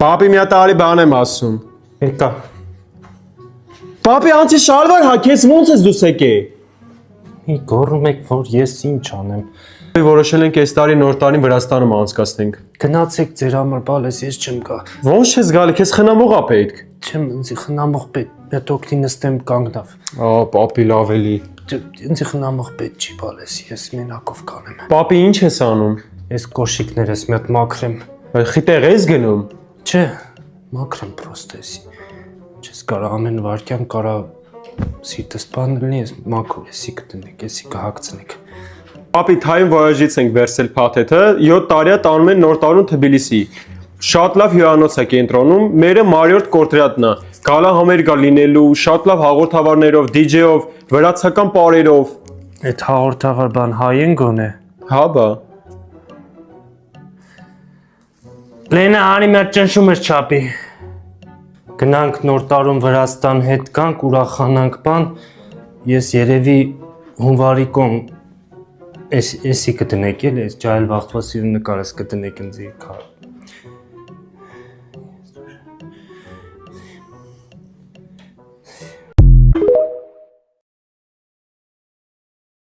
Պապի մի հատ արի բան եմ ասում։ Եկա։ Պապի անցի շարվար հա, քեզ ոնց ես դուս եկե։ Մի գոռում եք, որ ես ինչ անեմ։ Որոշել ենք այս տարի նոր տարին Վրաստանում անցկացնենք։ Գնացեք ձեր համար, բալես, ես չեմ գա։ Ոնց ես գալի, քեզ խնամող ա պետք։ Չեմ, ինձ խնամող պետք, մետ օգնի նստեմ կանգնավ։ Պապի լավ էլի։ Ինձ խնամող պետք չի, բալես, ես մենակով կանեմ։ Պապի ինչ ես անում։ Ես կոշիկներս մի հատ մաքրեմ։ Խիտեղ ես գնում։ Չէ, մաքրեմ պրոստեսի։ Չես կարա ամեն վարքյան կարա սիրտս բան լինի, ես մաքուր էսի կտնեք, էսի կհագցնեք։ Պապի թայմ վոյաժից ենք վերցել փաթեթը, 7 տարիա տանում են նոր տարուն Թբիլիսի։ Շատ լավ հյուրանոց է կենտրոնում, մերը Մարիոտ Կորտրյատն է։ Գալա համերգա լինելու, շատ լավ հաղորդավարներով, DJ-ով, վրացական պարերով։ Այդ հաղորդավար բան հայ են գոնե։ Հա բա։ Լենա, անի մի հատ ճնշում ես չափի։ Գնանք նոր տարում Վրաստան հետ կանք, ուրախանանք բան։ Ես երևի հունվարի կոմ էսի կտնեք էլ, այս ջայլ վաղտվա սիրուն նկարս կտնեք ինձ